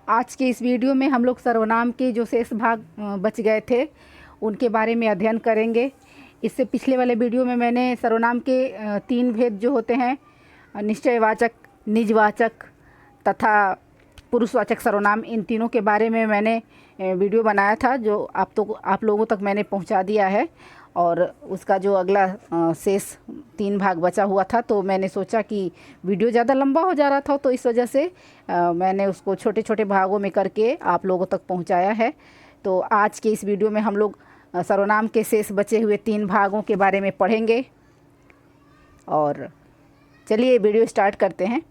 आज के इस वीडियो में हम लोग सर्वनाम के जो शेष भाग बच गए थे उनके बारे में अध्ययन करेंगे। इससे पिछले वाले वीडियो में मैंने सर्वनाम के तीन भेद जो होते हैं, निश्चयवाचक, निजवाचक तथा पुरुषवाचक सर्वनाम, इन तीनों के बारे में मैंने वीडियो बनाया था जो आप लोगों तक मैंने पहुंचा दिया है। और उसका जो अगला शेष तीन भाग बचा हुआ था, तो मैंने सोचा कि वीडियो ज़्यादा लंबा हो जा रहा था, तो इस वजह से मैंने उसको छोटे छोटे भागों में करके आप लोगों तक पहुंचाया है। तो आज के इस वीडियो में हम लोग सर्वनाम के शेष बचे हुए तीन भागों के बारे में पढ़ेंगे। और चलिए वीडियो स्टार्ट करते हैं।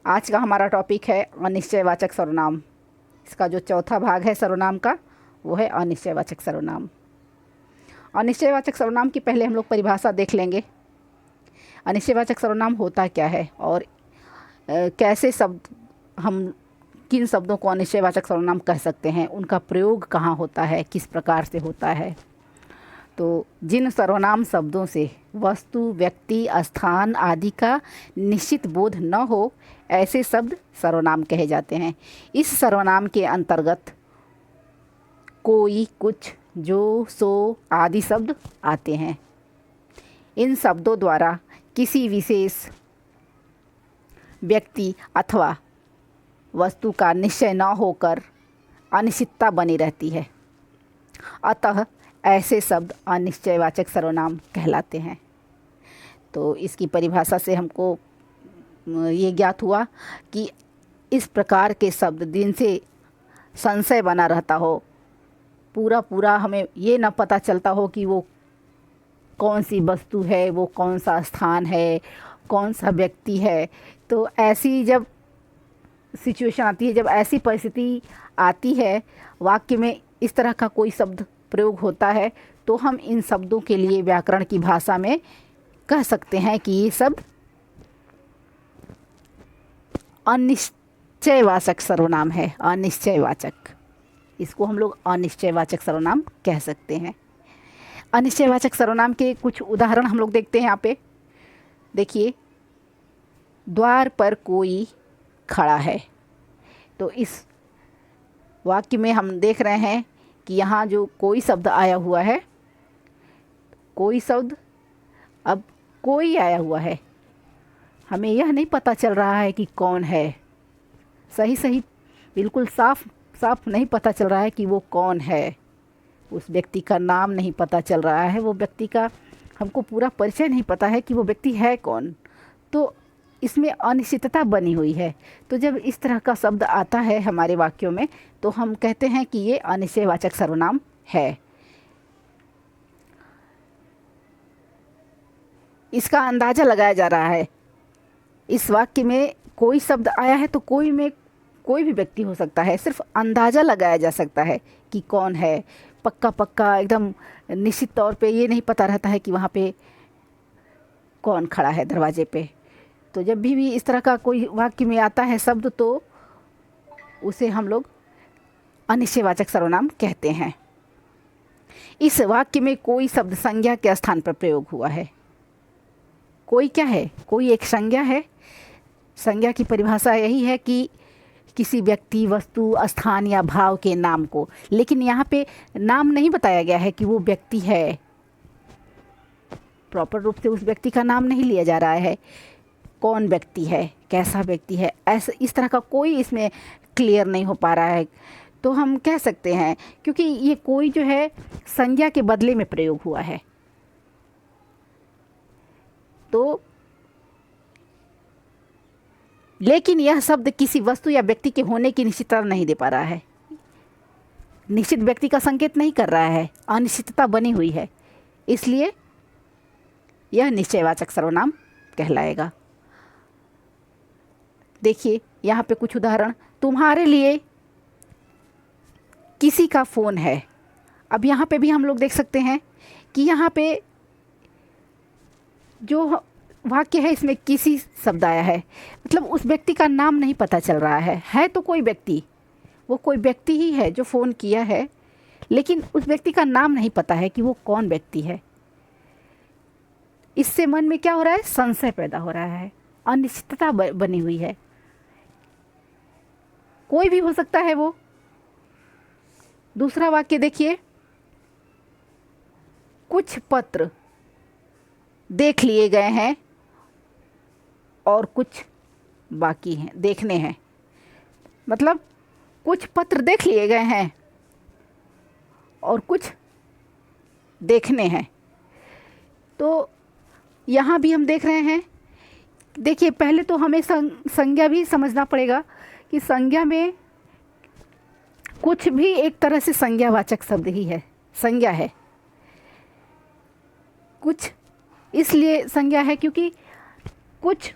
आज का हमारा टॉपिक है अनिश्चयवाचक सर्वनाम। इसका जो चौथा भाग है सर्वनाम का, वो है अनिश्चयवाचक सर्वनाम। अनिश्चयवाचक सर्वनाम की पहले हम लोग परिभाषा देख लेंगे। अनिश्चयवाचक सर्वनाम होता क्या है और कैसे शब्द, हम किन शब्दों को अनिश्चयवाचक सर्वनाम कह सकते हैं, उनका प्रयोग कहाँ होता है, किस प्रकार से होता है। तो जिन सर्वनाम शब्दों से वस्तु, व्यक्ति, स्थान आदि का निश्चित बोध न हो, ऐसे शब्द सर्वनाम कहे जाते हैं। इस सर्वनाम के अंतर्गत कोई, कुछ, जो, सो आदि शब्द आते हैं। इन शब्दों द्वारा किसी विशेष व्यक्ति अथवा वस्तु का निश्चय न होकर अनिश्चितता बनी रहती है। अतः ऐसे शब्द अनिश्चयवाचक सर्वनाम कहलाते हैं। तो इसकी परिभाषा से हमको ये ज्ञात हुआ कि इस प्रकार के शब्द जिनसे संशय बना रहता हो, पूरा हमें ये न पता चलता हो कि वो कौन सी वस्तु है, वो कौन सा स्थान है, कौन सा व्यक्ति है। तो ऐसी जब सिचुएशन आती है, जब ऐसी परिस्थिति आती है, वाक्य में इस तरह का कोई शब्द प्रयोग होता है, तो हम इन शब्दों के लिए व्याकरण की भाषा में कह सकते हैं कि ये शब्द अनिश्चयवाचक सर्वनाम है। अनिश्चयवाचक, इसको हम लोग अनिश्चयवाचक सर्वनाम कह सकते हैं। अनिश्चयवाचक सर्वनाम के कुछ उदाहरण हम लोग देखते हैं यहाँ पे। देखिए, द्वार पर कोई खड़ा है। तो इस वाक्य में हम देख रहे हैं कि यहाँ जो कोई शब्द आया हुआ है, कोई शब्द, अब कोई आया हुआ है, हमें यह नहीं पता चल रहा है कि कौन है। सही बिल्कुल साफ नहीं पता चल रहा है कि वो कौन है। उस व्यक्ति का नाम नहीं पता चल रहा है, वो व्यक्ति का हमको पूरा परिचय नहीं पता है कि वो व्यक्ति है कौन। तो इसमें अनिश्चितता बनी हुई है। तो जब इस तरह का शब्द आता है हमारे वाक्यों में, तो हम कहते हैं कि ये अनिश्चयवाचक सर्वनाम है। इसका अंदाज़ा लगाया जा रहा है। इस वाक्य में कोई शब्द आया है, तो कोई में कोई भी व्यक्ति हो सकता है। सिर्फ अंदाज़ा लगाया जा सकता है कि कौन है। पक्का एकदम निश्चित तौर पे ये नहीं पता रहता है कि वहाँ पे कौन खड़ा है दरवाजे पे। तो जब भी इस तरह का कोई वाक्य में आता है शब्द, तो उसे हम लोग अनिश्चयवाचक सर्वनाम कहते हैं। इस वाक्य में कोई शब्द संज्ञा के स्थान पर प्रयोग हुआ है। कोई क्या है? कोई एक संज्ञा है। संज्ञा की परिभाषा यही है कि किसी व्यक्ति, वस्तु, स्थान या भाव के नाम को, लेकिन यहाँ पे नाम नहीं बताया गया है कि वो व्यक्ति है। प्रॉपर रूप से उस व्यक्ति का नाम नहीं लिया जा रहा है। कौन व्यक्ति है, कैसा व्यक्ति है, ऐसा इस तरह का कोई इसमें क्लियर नहीं हो पा रहा है। तो हम कह सकते हैं, क्योंकि ये कोई जो है संज्ञा के बदले में प्रयोग हुआ है, तो लेकिन यह शब्द किसी वस्तु या व्यक्ति के होने की निश्चितता नहीं दे पा रहा है। निश्चित व्यक्ति का संकेत नहीं कर रहा है, अनिश्चितता बनी हुई है, इसलिए यह निश्चयवाचक सर्वनाम कहलाएगा। देखिए यहाँ पे कुछ उदाहरण। तुम्हारे लिए किसी का फ़ोन है। अब यहाँ पे भी हम लोग देख सकते हैं कि यहाँ पे जो वाक्य है, इसमें किसी शब्द आया है, मतलब उस व्यक्ति का नाम नहीं पता चल रहा है तो कोई व्यक्ति, वो कोई व्यक्ति ही है जो फ़ोन किया है, लेकिन उस व्यक्ति का नाम नहीं पता है कि वो कौन व्यक्ति है। इससे मन में क्या हो रहा है, संशय पैदा हो रहा है, अनिश्चितता बनी हुई है। कोई भी हो सकता है वो। दूसरा वाक्य देखिए, कुछ पत्र देख लिए गए हैं और कुछ बाकी हैं, देखने हैं। मतलब कुछ पत्र देख लिए गए हैं और कुछ देखने हैं। तो यहाँ भी हम देख रहे हैं, देखिए पहले तो हमें संज्ञा भी समझना पड़ेगा कि संज्ञा में कुछ भी एक तरह से संज्ञावाचक शब्द ही है, संज्ञा है। कुछ इसलिए संज्ञा है क्योंकि कुछ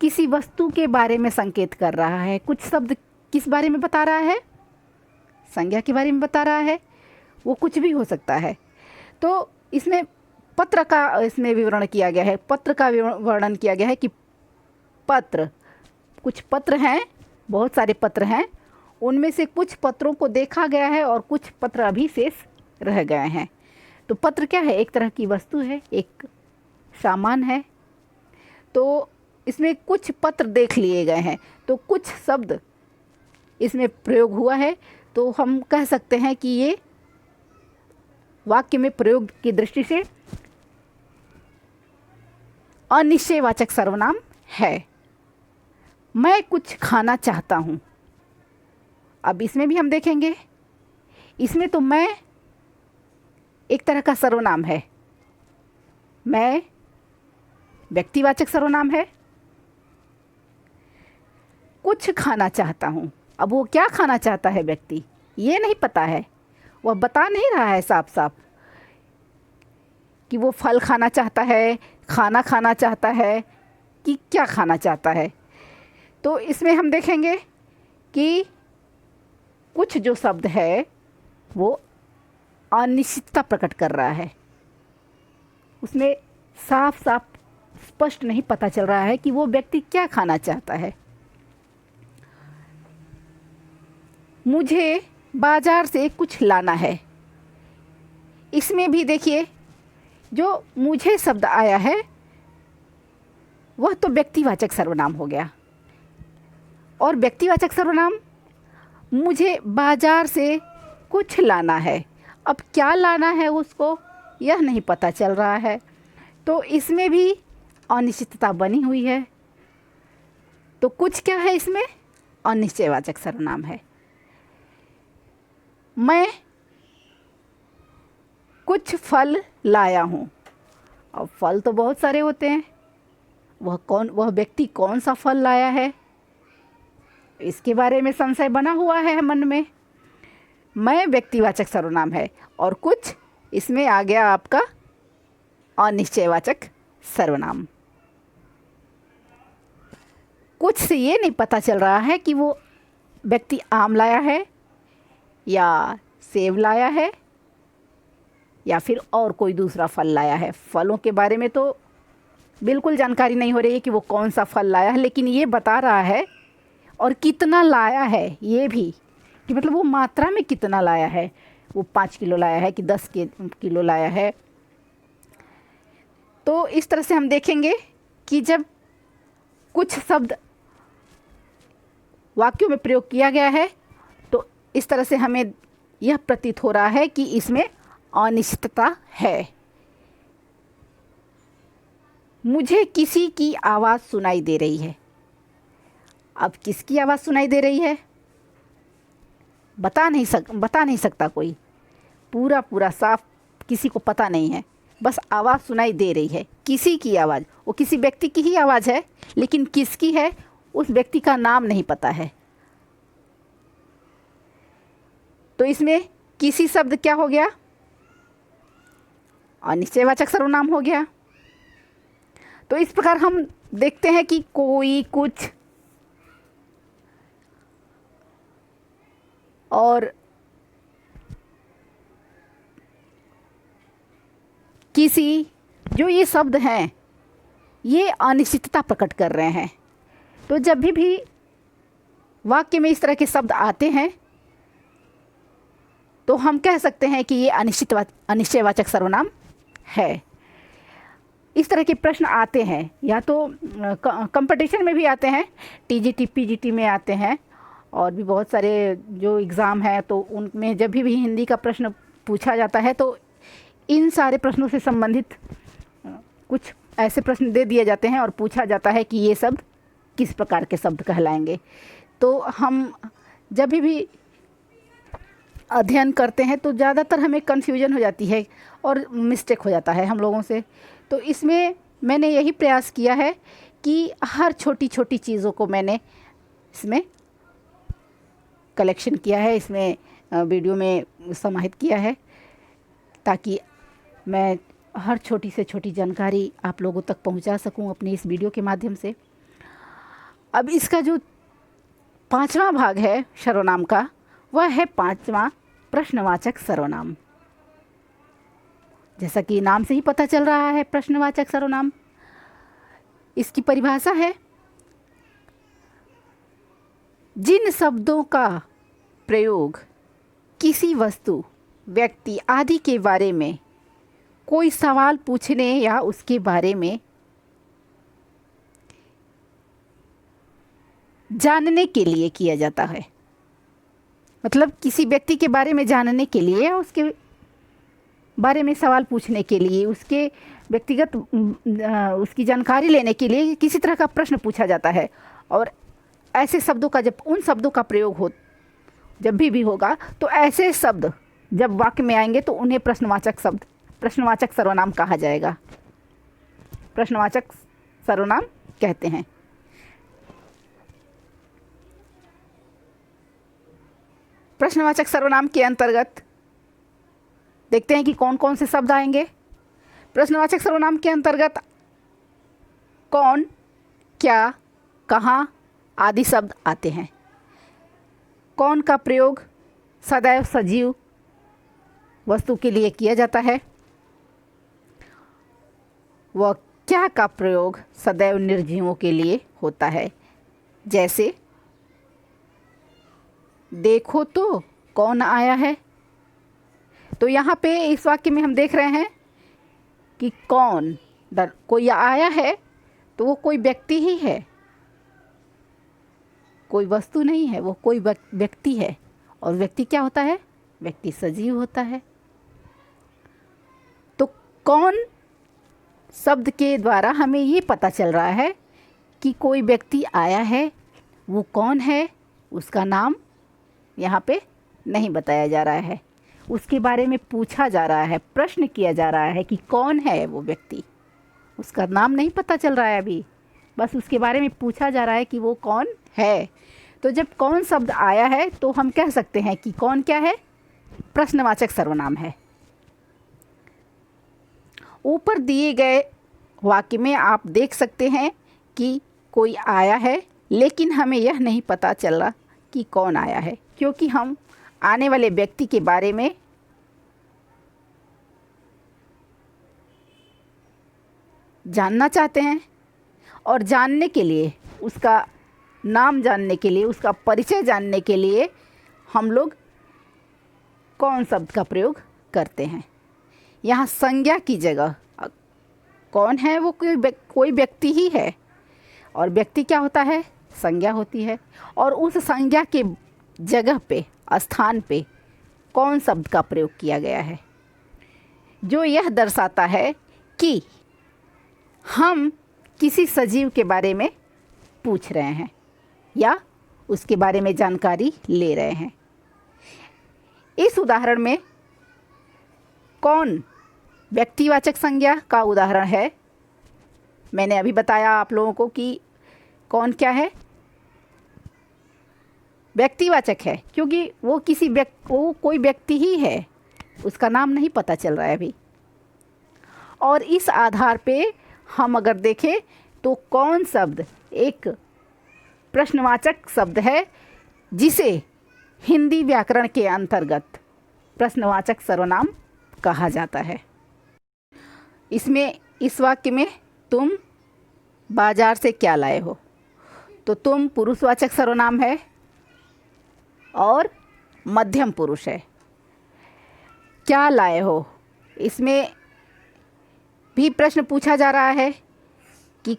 किसी वस्तु के बारे में संकेत कर रहा है। कुछ शब्द किस बारे में बता रहा है, संज्ञा के बारे में बता रहा है। वो कुछ भी हो सकता है। तो इसमें पत्र का इसमें विवरण किया गया है, पत्र का वर्णन किया गया है कि पत्र, कुछ पत्र हैं, बहुत सारे पत्र हैं, उनमें से कुछ पत्रों को देखा गया है और कुछ पत्र अभी शेष रह गए हैं। तो पत्र क्या है, एक तरह की वस्तु है, एक सामान है। तो इसमें कुछ पत्र देख लिए गए हैं, तो कुछ शब्द इसमें प्रयोग हुआ है। तो हम कह सकते हैं कि ये वाक्य में प्रयोग की दृष्टि से अनिश्चयवाचक सर्वनाम है। मैं कुछ खाना चाहता हूँ। अब इसमें भी हम देखेंगे, इसमें तो मैं एक तरह का सर्वनाम है, मैं व्यक्तिवाचक सर्वनाम है। कुछ खाना चाहता हूँ, अब वो क्या खाना चाहता है व्यक्ति, ये नहीं पता है, वह बता नहीं रहा है साफ साफ कि वो फल खाना चाहता है, खाना खाना चाहता है कि क्या खाना चाहता है। तो इसमें हम देखेंगे कि कुछ जो शब्द है वो अनिश्चितता प्रकट कर रहा है। उसमें साफ साफ स्पष्ट नहीं पता चल रहा है कि वो व्यक्ति क्या खाना चाहता है। मुझे बाजार से कुछ लाना है, इसमें भी देखिए जो मुझे शब्द आया है वह तो व्यक्तिवाचक सर्वनाम हो गया। और व्यक्तिवाचक सर्वनाम, मुझे बाजार से कुछ लाना है, अब क्या लाना है उसको यह नहीं पता चल रहा है। तो इसमें भी अनिश्चितता बनी हुई है। तो कुछ क्या है, इसमें अनिश्चयवाचक सर्वनाम है। मैं कुछ फल लाया हूँ, अब फल तो बहुत सारे होते हैं, वह व्यक्ति कौन सा फल लाया है, इसके बारे में संशय बना हुआ है मन में। मैं व्यक्तिवाचक सर्वनाम है और कुछ इसमें आ गया आपका अनिश्चयवाचक सर्वनाम। कुछ से ये नहीं पता चल रहा है कि वो व्यक्ति आम लाया है या सेब लाया है या फिर और कोई दूसरा फल लाया है। फलों के बारे में तो बिल्कुल जानकारी नहीं हो रही है कि वो कौन सा फल लाया है, लेकिन ये बता रहा है और कितना लाया है ये भी, कि मतलब वो मात्रा में कितना लाया है, वो 5 किलो लाया है कि 10 किलो लाया है। तो इस तरह से हम देखेंगे कि जब कुछ शब्द वाक्यों में प्रयोग किया गया है तो इस तरह से हमें यह प्रतीत हो रहा है कि इसमें अनिश्चितता है। मुझे किसी की आवाज़ सुनाई दे रही है, अब किसकी आवाज़ सुनाई दे रही है बता नहीं सकता कोई, पूरा साफ किसी को पता नहीं है, बस आवाज़ सुनाई दे रही है। किसी की आवाज़, वो किसी व्यक्ति की ही आवाज़ है, लेकिन किसकी है उस व्यक्ति का नाम नहीं पता है। तो इसमें किसी शब्द क्या हो गया, अनिश्चयवाचक सर्वनाम हो गया। तो इस प्रकार हम देखते हैं कि कोई, कुछ और किसी, जो ये शब्द हैं ये अनिश्चितता प्रकट कर रहे हैं। तो जब भी वाक्य में इस तरह के शब्द आते हैं तो हम कह सकते हैं कि ये अनिश्चयवाचक सर्वनाम है। इस तरह के प्रश्न आते हैं, या तो कंपटीशन में भी आते हैं, टीजीटी पीजीटी में आते हैं, और भी बहुत सारे जो एग्ज़ाम है तो उनमें जब भी हिंदी का प्रश्न पूछा जाता है तो इन सारे प्रश्नों से संबंधित कुछ ऐसे प्रश्न दे दिए जाते हैं और पूछा जाता है कि ये शब्द किस प्रकार के शब्द कहलाएंगे। तो हम जब भी अध्ययन करते हैं तो ज़्यादातर हमें कन्फ्यूजन हो जाती है और मिस्टेक हो जाता है हम लोगों से। तो इसमें मैंने यही प्रयास किया है कि हर छोटी छोटी चीज़ों को मैंने इसमें कलेक्शन किया है, इसमें वीडियो में समाहित किया है, ताकि मैं हर छोटी से छोटी जानकारी आप लोगों तक पहुंचा सकूं अपने इस वीडियो के माध्यम से। अब इसका जो 5वां भाग है सर्वनाम का, वह है 5वां प्रश्नवाचक सर्वनाम। जैसा कि नाम से ही पता चल रहा है, प्रश्नवाचक सर्वनाम, इसकी परिभाषा है जिन शब्दों का प्रयोग किसी वस्तु, व्यक्ति आदि के बारे में कोई सवाल पूछने या उसके बारे में जानने के लिए किया जाता है। मतलब किसी व्यक्ति के बारे में जानने के लिए या उसके बारे में सवाल पूछने के लिए, उसके व्यक्तिगत उसकी जानकारी लेने के लिए किसी तरह का प्रश्न पूछा जाता है। और ऐसे शब्दों का, जब उन शब्दों का प्रयोग हो, जब भी होगा, तो ऐसे शब्द जब वाक्य में आएंगे तो उन्हें प्रश्नवाचक सर्वनाम कहा जाएगा, प्रश्नवाचक सर्वनाम कहते हैं। प्रश्नवाचक सर्वनाम के अंतर्गत देखते हैं कि कौन कौन से शब्द आएंगे। प्रश्नवाचक सर्वनाम के अंतर्गत कौन, क्या, कहाँ आदि शब्द आते हैं। कौन का प्रयोग सदैव सजीव वस्तु के लिए किया जाता है, वह क्या का प्रयोग सदैव निर्जीवों के लिए होता है। जैसे देखो तो कौन आया है, तो यहाँ पे इस वाक्य में हम देख रहे हैं कि कौन, कोई आया है तो वो कोई व्यक्ति ही है, कोई वस्तु नहीं है, वो कोई व्यक्ति है। और व्यक्ति क्या होता है, व्यक्ति सजीव होता है। तो कौन शब्द के द्वारा हमें ये पता चल रहा है कि कोई व्यक्ति आया है, वो कौन है, उसका नाम यहाँ पे नहीं बताया जा रहा है, उसके बारे में पूछा जा रहा है, प्रश्न किया जा रहा है कि कौन है वो व्यक्ति। उसका नाम नहीं पता चल रहा है अभी, बस उसके बारे में पूछा जा रहा है कि वो कौन है। तो जब कौन शब्द आया है तो हम कह सकते हैं कि कौन क्या है, प्रश्नवाचक सर्वनाम है। ऊपर दिए गए वाक्य में आप देख सकते हैं कि कोई आया है, लेकिन हमें यह नहीं पता चल रहा कि कौन आया है, क्योंकि हम आने वाले व्यक्ति के बारे में जानना चाहते हैं, और जानने के लिए, उसका नाम जानने के लिए, उसका परिचय जानने के लिए हम लोग कौन शब्द का प्रयोग करते हैं। यहाँ संज्ञा की जगह कौन है, वो कोई व्यक्ति ही है, और व्यक्ति क्या होता है, संज्ञा होती है। और उस संज्ञा के जगह पे, स्थान पे कौन शब्द का प्रयोग किया गया है, जो यह दर्शाता है कि हम किसी सजीव के बारे में पूछ रहे हैं या उसके बारे में जानकारी ले रहे हैं। इस उदाहरण में कौन व्यक्तिवाचक संज्ञा का उदाहरण है। मैंने अभी बताया आप लोगों को कि कौन क्या है, व्यक्तिवाचक है, क्योंकि वो वो कोई व्यक्ति ही है, उसका नाम नहीं पता चल रहा है अभी। और इस आधार पे हम अगर देखें तो कौन शब्द एक प्रश्नवाचक शब्द है, जिसे हिंदी व्याकरण के अंतर्गत प्रश्नवाचक सर्वनाम कहा जाता है। इसमें, इस वाक्य में तुम बाजार से क्या लाए हो, तो तुम पुरुषवाचक सर्वनाम है और मध्यम पुरुष है। क्या लाए हो, इसमें भी प्रश्न पूछा जा रहा है कि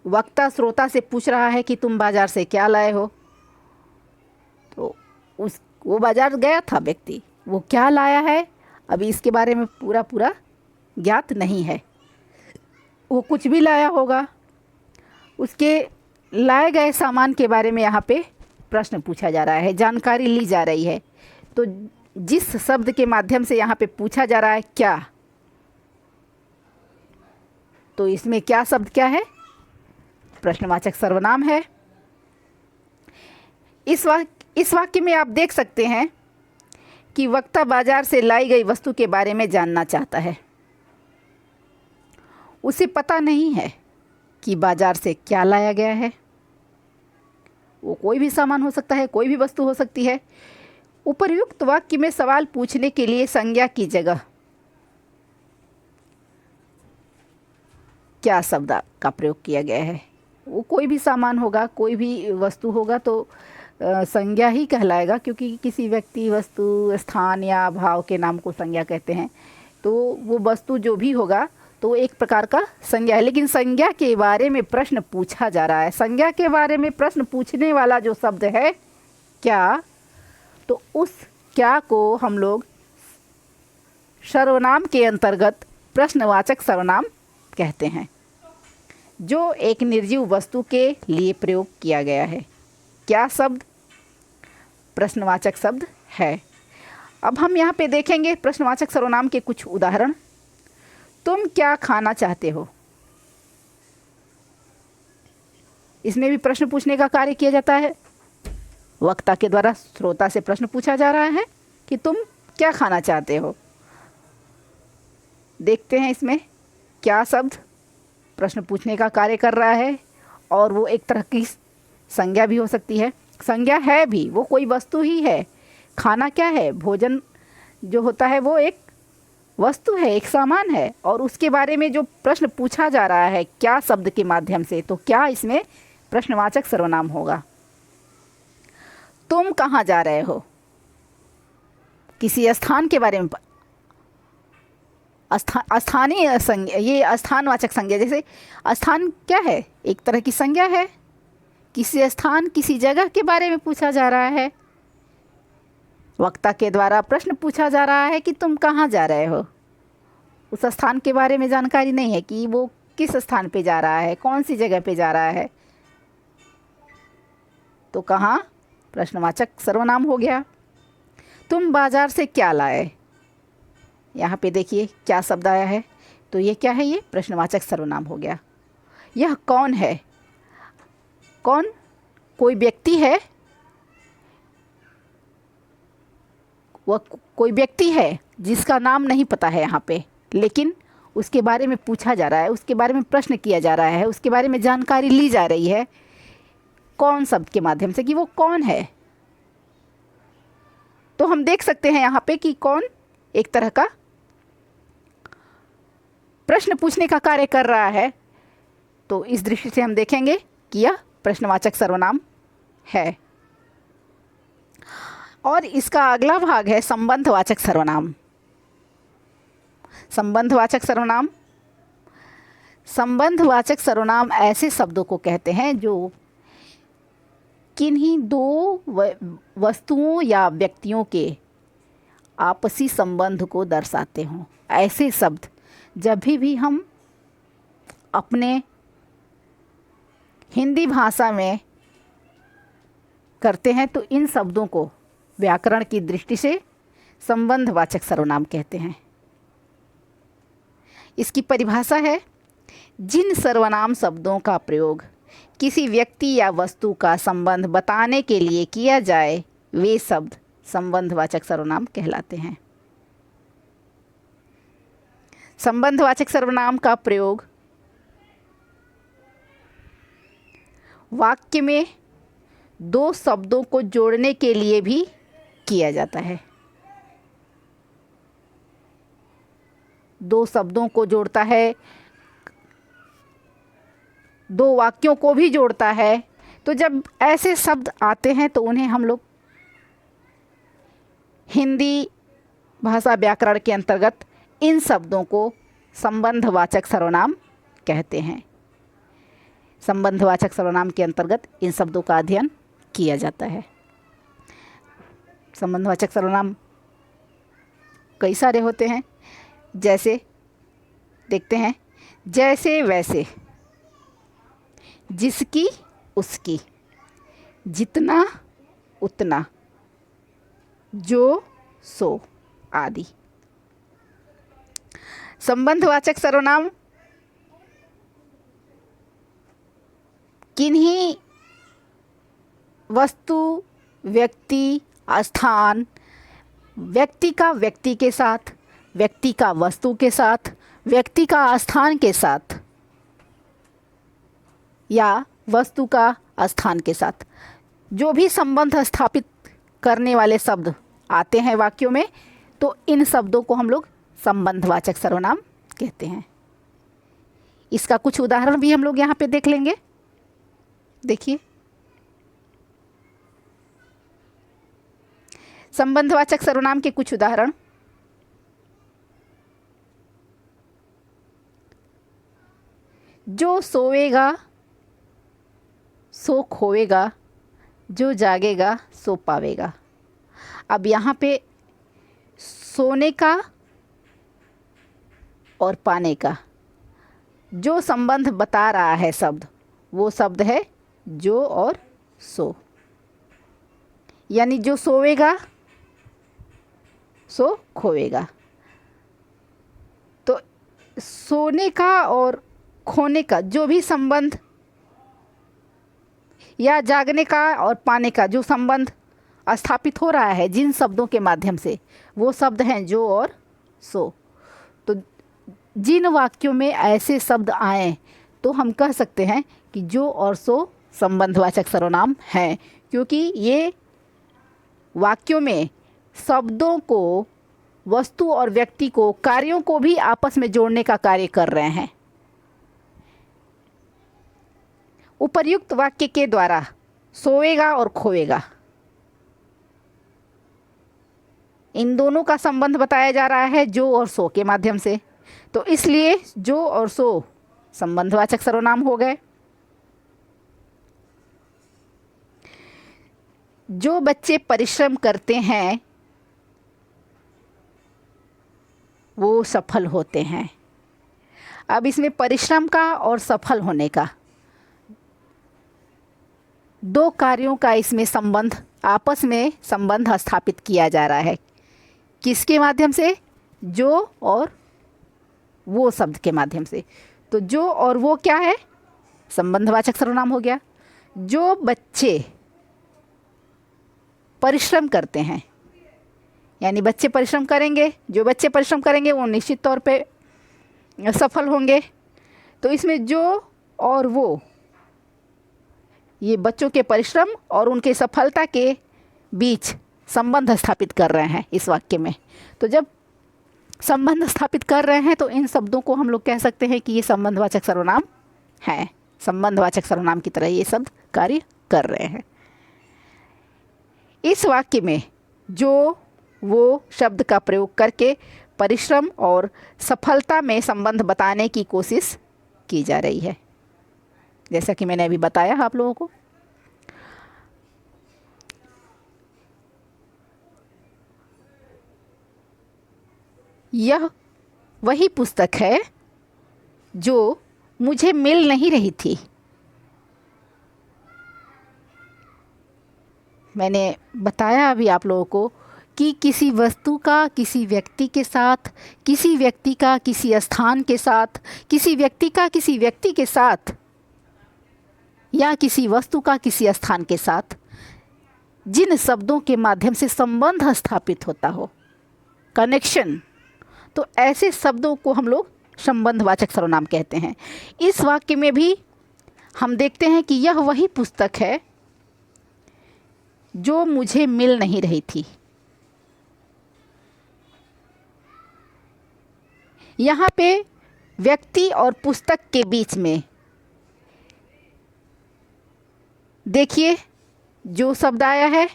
वक्ता श्रोता से पूछ रहा है कि तुम बाज़ार से क्या लाए हो, तो वो बाज़ार गया था व्यक्ति, वो क्या लाया है अभी इसके बारे में पूरा ज्ञात नहीं है। वो कुछ भी लाया होगा, उसके लाए गए सामान के बारे में यहाँ पे प्रश्न पूछा जा रहा है, जानकारी ली जा रही है। तो जिस शब्द के माध्यम से यहाँ पे पूछा जा रहा है क्या, तो इसमें क्या शब्द क्या है? प्रश्नवाचक सर्वनाम है। इस वाक्य में आप देख सकते हैं कि वक्ता बाजार से लाई गई वस्तु के बारे में जानना चाहता है। उसे पता नहीं है कि बाजार से क्या लाया गया है। वो कोई भी सामान हो सकता है, कोई भी वस्तु हो सकती है। उपर्युक्त वाक्य में सवाल पूछने के लिए संज्ञा की जगह क्या शब्द का प्रयोग किया गया है? वो कोई भी सामान होगा, कोई भी वस्तु होगा तो संज्ञा ही कहलाएगा, क्योंकि किसी व्यक्ति, वस्तु, स्थान या भाव के नाम को संज्ञा कहते हैं। तो वो वस्तु जो भी होगा तो एक प्रकार का संज्ञा है। लेकिन संज्ञा के बारे में प्रश्न पूछा जा रहा है। संज्ञा के बारे में प्रश्न पूछने वाला जो शब्द है क्या, तो उस क्या को हम लोग सर्वनाम के अंतर्गत प्रश्नवाचक सर्वनाम कहते हैं, जो एक निर्जीव वस्तु के लिए प्रयोग किया गया है। क्या शब्द? प्रश्नवाचक शब्द है। अब हम यहाँ पे देखेंगे प्रश्नवाचक सर्वनाम के कुछ उदाहरण। तुम क्या खाना चाहते हो? इसमें भी प्रश्न पूछने का कार्य किया जाता है। वक्ता के द्वारा श्रोता से प्रश्न पूछा जा रहा है कि तुम क्या खाना चाहते हो। देखते हैं इसमें क्या शब्द प्रश्न पूछने का कार्य कर रहा है, और वो एक तरह की संज्ञा भी हो सकती है। संज्ञा है भी, वो कोई वस्तु ही है। खाना क्या है? भोजन जो होता है वो एक वस्तु है, एक सामान है, और उसके बारे में जो प्रश्न पूछा जा रहा है क्या शब्द के माध्यम से, तो क्या इसमें प्रश्नवाचक सर्वनाम होगा। तुम कहाँ जा रहे हो? किसी स्थान के बारे में स्थानीय संज्ञा, ये स्थानवाचक संज्ञा। जैसे स्थान क्या है? एक तरह की संज्ञा है। किसी स्थान, किसी जगह के बारे में पूछा जा रहा है। वक्ता के द्वारा प्रश्न पूछा जा रहा है कि तुम कहाँ जा रहे हो। उस स्थान के बारे में जानकारी नहीं है कि वो किस स्थान पे जा रहा है, कौन सी जगह पे जा रहा है। तो कहाँ प्रश्नवाचक सर्वनाम हो गया। तुम बाजार से क्या लाए? यहाँ पे देखिए क्या शब्द आया है, तो ये क्या है? ये प्रश्नवाचक सर्वनाम हो गया। यह कौन है? कौन कोई व्यक्ति है, वह कोई व्यक्ति है जिसका नाम नहीं पता है यहाँ पे, लेकिन उसके बारे में पूछा जा रहा है, उसके बारे में प्रश्न किया जा रहा है, उसके बारे में जानकारी ली जा रही है कौन शब्द के माध्यम से कि वो कौन है। तो हम देख सकते हैं यहाँ पे कि कौन एक तरह का प्रश्न पूछने का कार्य कर रहा है। तो इस दृष्टि से हम देखेंगे कि यह प्रश्नवाचक सर्वनाम है। और इसका अगला भाग है संबंधवाचक सर्वनाम। संबंधवाचक सर्वनाम, संबंधवाचक सर्वनाम ऐसे शब्दों को कहते हैं जो किन्हीं दो वस्तुओं या व्यक्तियों के आपसी संबंध को दर्शाते हों। ऐसे शब्द जब भी हम अपने हिंदी भाषा में करते हैं तो इन शब्दों को व्याकरण की दृष्टि से संबंधवाचक सर्वनाम कहते हैं। इसकी परिभाषा है, जिन सर्वनाम शब्दों का प्रयोग किसी व्यक्ति या वस्तु का संबंध बताने के लिए किया जाए वे शब्द संबंधवाचक सर्वनाम कहलाते हैं। संबंधवाचक सर्वनाम का प्रयोग वाक्य में दो शब्दों को जोड़ने के लिए भी किया जाता है। दो शब्दों को जोड़ता है, दो वाक्यों को भी जोड़ता है। तो जब ऐसे शब्द आते हैं तो उन्हें हम लोग हिंदी भाषा व्याकरण के अंतर्गत इन शब्दों को संबंधवाचक सर्वनाम कहते हैं। संबंधवाचक सर्वनाम के अंतर्गत इन शब्दों का अध्ययन किया जाता है। संबंधवाचक सर्वनाम कई सारे होते हैं, जैसे देखते हैं, जैसे वैसे, जिसकी उसकी, जितना उतना, जो सो आदि। संबंधवाचक सर्वनाम किन्हीं वस्तु, व्यक्ति, स्थान, व्यक्ति का व्यक्ति के साथ, व्यक्ति का वस्तु के साथ, व्यक्ति का स्थान के साथ या वस्तु का स्थान के साथ जो भी संबंध स्थापित करने वाले शब्द आते हैं वाक्यों में, तो इन शब्दों को हम लोग संबंधवाचक सर्वनाम कहते हैं। इसका कुछ उदाहरण भी हम लोग यहाँ पे देख लेंगे। देखिए, संबंधवाचक सर्वनाम के कुछ उदाहरण, जो सोएगा सो खोएगा, जो जागेगा सो पावेगा। अब यहाँ पे सोने का और पाने का जो संबंध बता रहा है शब्द, वो शब्द है जो और सो। यानी जो सोएगा सो खोएगा। तो सोने का और खोने का जो भी संबंध, या जागने का और पाने का जो संबंध स्थापित हो रहा है जिन शब्दों के माध्यम से, वो शब्द हैं जो और सो। तो जिन वाक्यों में ऐसे शब्द आए तो हम कह सकते हैं कि जो और सो संबंधवाचक सर्वनाम हैं, क्योंकि ये वाक्यों में शब्दों को, वस्तु और व्यक्ति को, कार्यों को भी आपस में जोड़ने का कार्य कर रहे हैं। उपर्युक्त वाक्य के द्वारा सोएगा और खोएगा, इन दोनों का संबंध बताया जा रहा है जो और सो के माध्यम से। तो इसलिए जो और सो संबंधवाचक सर्वनाम हो गए। जो बच्चे परिश्रम करते हैं वो सफल होते हैं। अब इसमें परिश्रम का और सफल होने का, दो कार्यों का इसमें संबंध, आपस में संबंध स्थापित किया जा रहा है। किसके माध्यम से? जो और वो शब्द के माध्यम से। तो जो और वो क्या है? संबंधवाचक सर्वनाम हो गया। जो बच्चे परिश्रम करते हैं, यानी बच्चे परिश्रम करेंगे, जो बच्चे परिश्रम करेंगे वो निश्चित तौर पे सफल होंगे। तो इसमें जो और वो, ये बच्चों के परिश्रम और उनके सफलता के बीच संबंध स्थापित कर रहे हैं इस वाक्य में। तो जब संबंध स्थापित कर रहे हैं तो इन शब्दों को हम लोग कह सकते हैं कि ये संबंधवाचक सर्वनाम हैं। संबंधवाचक सर्वनाम की तरह ये शब्द कार्य कर रहे हैं। इस वाक्य में जो वो शब्द का प्रयोग करके परिश्रम और सफलता में संबंध बताने की कोशिश की जा रही है, जैसा कि मैंने अभी बताया आप लोगों को। यह वही पुस्तक है जो मुझे मिल नहीं रही थी। मैंने बताया अभी आप लोगों को कि किसी वस्तु का किसी व्यक्ति के साथ, किसी व्यक्ति का किसी स्थान के साथ, किसी व्यक्ति का किसी व्यक्ति के साथ, या किसी वस्तु का किसी स्थान के साथ जिन शब्दों के माध्यम से संबंध स्थापित होता हो, कनेक्शन, तो ऐसे शब्दों को हम लोग संबंधवाचक सर्वनाम कहते हैं। इस वाक्य में भी हम देखते हैं कि यह वही पुस्तक है जो मुझे मिल नहीं रही थी। यहाँ पे व्यक्ति और पुस्तक के बीच में देखिए जो शब्द आया है,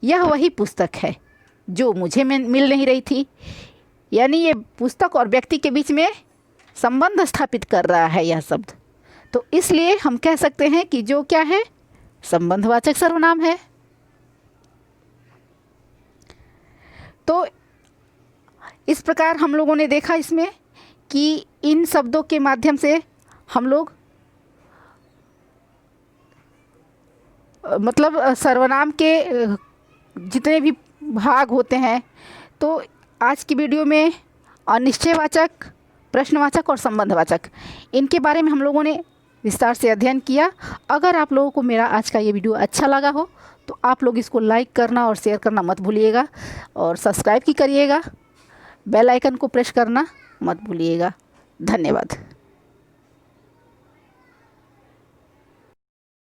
यह वही पुस्तक है जो मुझे मिल नहीं रही थी। यानी ये पुस्तक और व्यक्ति के बीच में संबंध स्थापित कर रहा है यह शब्द। तो इसलिए हम कह सकते हैं कि जो क्या है, संबंधवाचक सर्वनाम है। तो इस प्रकार हम लोगों ने देखा इसमें कि इन शब्दों के माध्यम से हम लोग मतलब सर्वनाम के जितने भी भाग होते हैं, तो आज की वीडियो में अनिश्चयवाचक, प्रश्नवाचक और संबंधवाचक, इनके बारे में हम लोगों ने विस्तार से अध्ययन किया। अगर आप लोगों को मेरा आज का ये वीडियो अच्छा लगा हो तो आप लोग इसको लाइक करना और शेयर करना मत भूलिएगा, और सब्सक्राइब भी करिएगा, बेल आइकन को प्रेस करना मत भूलिएगा। धन्यवाद।